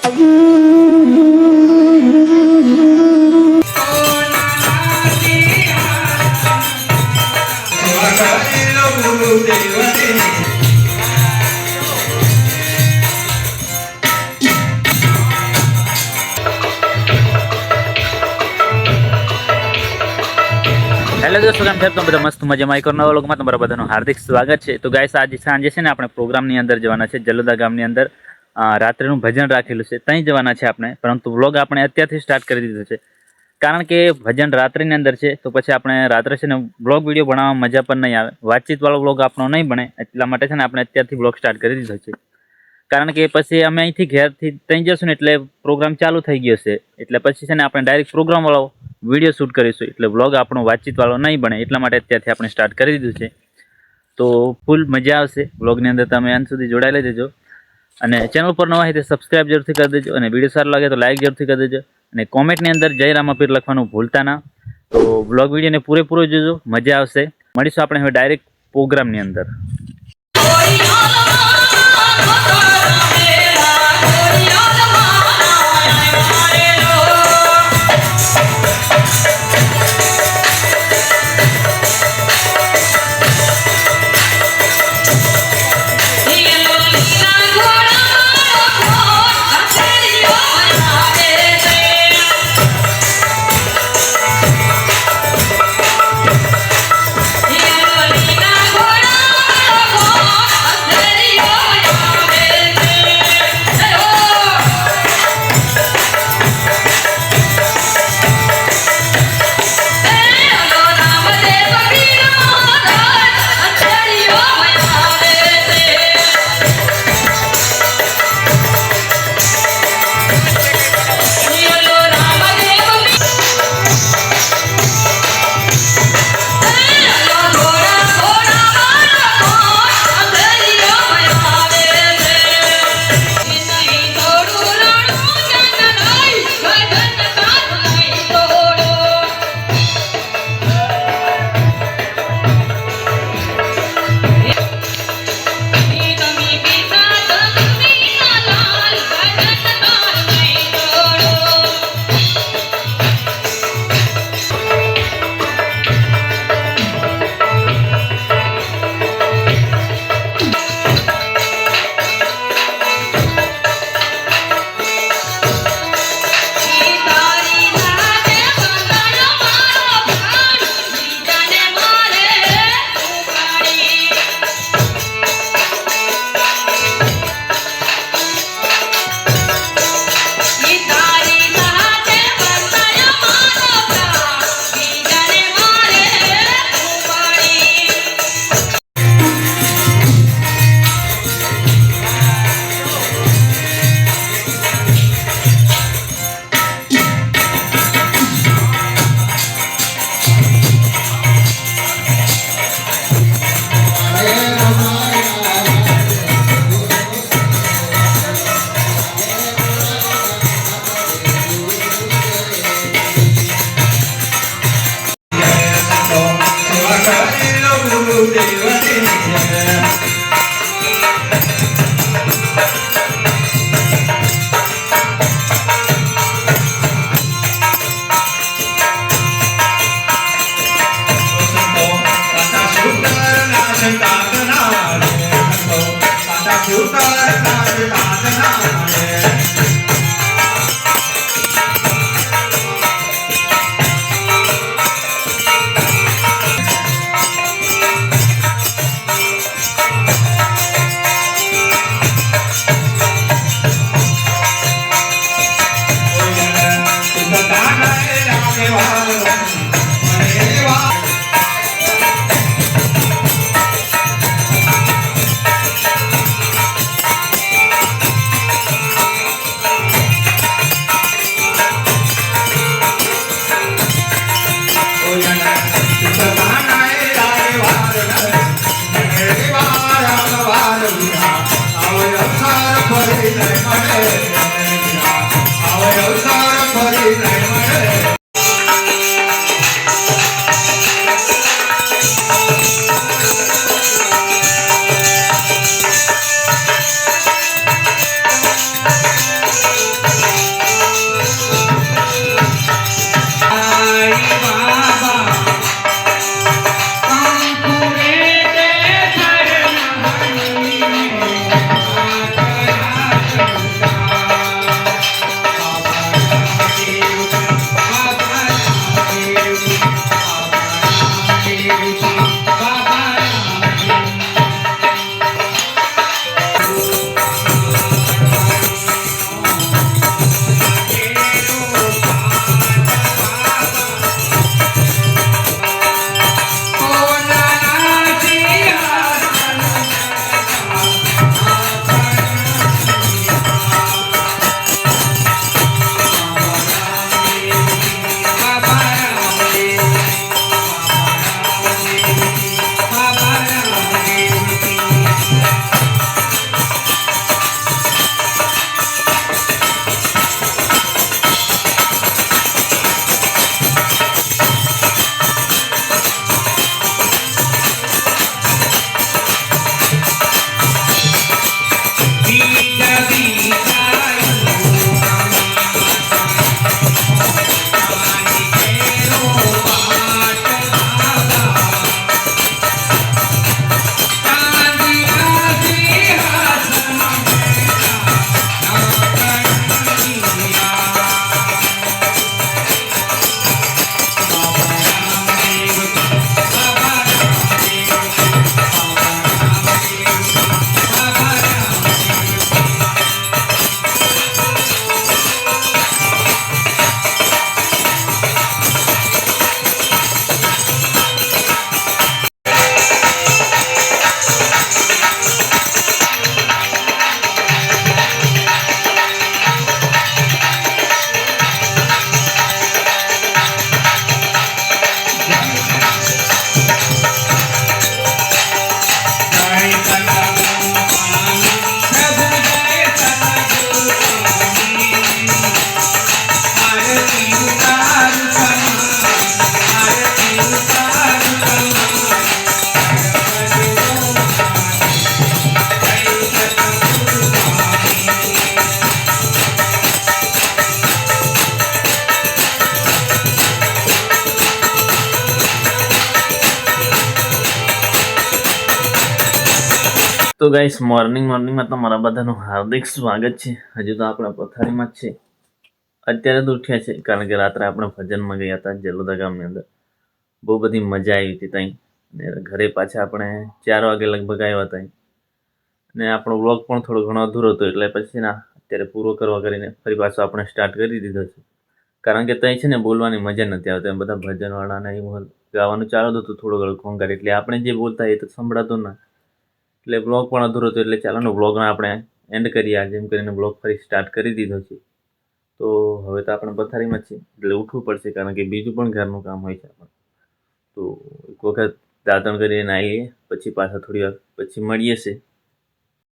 Hello दोस्तों, केम छो? બધા મસ્ત મજામાં. એક નવા વ્લોગમાં તમારા બધાનું હાર્દિક સ્વાગત છે. તો ગાઈસ, આજે સાંજે છે ને આપણે પ્રોગ્રામની અંદર જવાના છે. જલોદા ગામની અંદર રાત્રિનું ભજન રાખેલું છે, ત્યાં જવાના છે આપણે. પરંતુ વ્લોગ આપણે અત્યારથી સ્ટાર્ટ કરી દીધો છે, કારણ કે ભજન રાત્રિની અંદર છે. તો પછી આપણે રાત્રે છે ને વ્લોગ વિડીયો બનાવવામાં મજા પણ નહીં આવે, વાતચીતવાળો વ્લોગ આપણો નહીં બને. એટલા માટે છે ને આપણે અત્યારથી વ્લોગ સ્ટાર્ટ કરી દીધો છે, કારણ કે પછી અમે અહીંથી ઘેરથી ત્યાં જશું ને એટલે પ્રોગ્રામ ચાલુ થઈ ગયો છે. એટલે પછી છે ને આપણે ડાયરેક્ટ પ્રોગ્રામવાળો વિડીયો શૂટ કરીશું, એટલે વ્લોગ આપણો વાતચીતવાળો નહીં બને. એટલા માટે અત્યારથી આપણે સ્ટાર્ટ કરી દીધું છે. તો ફૂલ મજા આવશે વ્લોગની અંદર, તમે અંત સુધી જોડાયેલા દેજો. અને ચેનલ પર નવા હોય તો સબસ્ક્રાઈબ જરૂરથી કરી દેજો, અને વિડીયો સારો લાગે તો લાઈક જરૂરથી કરી દેજો. અને કોમેન્ટની અંદર જય રામાપીર લખવાનું ભૂલતા ના. તો વ્લોગ વિડીયોને પૂરેપૂરો જોજો, મજા આવશે. મળીશું આપણે હવે ડાયરેક્ટ પ્રોગ્રામની અંદર. Yeah. ગાઈસ મોર્નિંગમાં તમારા બધાનું હાર્દિક સ્વાગત છે. હજુ તો આપણે પથારીમાં જ છે. અત્યારે તો ઉઠ્યા છે કારણ કે રાત્રે આપણે ભજનમાં ગયા હતા જલોદા ગામની અંદર. બહુ બધી મજા આવી હતી ત્યાં. ને ઘરે પાછા આપણે 4 વાગે લગભગ આવ્યા હતા. ને આપણો વ્લોગ પણ થોડો ઘણો અધૂરો હતો એટલે પછી અત્યારે પૂરો કરવા કરીને ફરી પાછો આપણે સ્ટાર્ટ કરી દીધો છે. કારણ કે ત્યાં છે ને બોલવાની મજા નથી આવતી. બધા ભજનવાળાને એવું ગાવાનું ચાલુ હતું થોડો ઘણો ઘોંઘાટ, એટલે આપણે જે બોલતા એ તો સંભળાતું ના, એટલે બ્લોગ પણ અધૂરો હતો. એટલે ચાલો બ્લોગને આપણે એન્ડ કરીએ. જેમ કરીને બ્લોગ ફરી સ્ટાર્ટ કરી દીધો છે. તો હવે તો આપણે પથારીમાં જ છે એટલે ઉઠવું પડશે કારણ કે બીજું પણ ઘરનું કામ હોય છે આપણે. તો એક વખત દાંતણ કરીને આવીએ પછી પાછા થોડી વાર પછી મળીએ છે.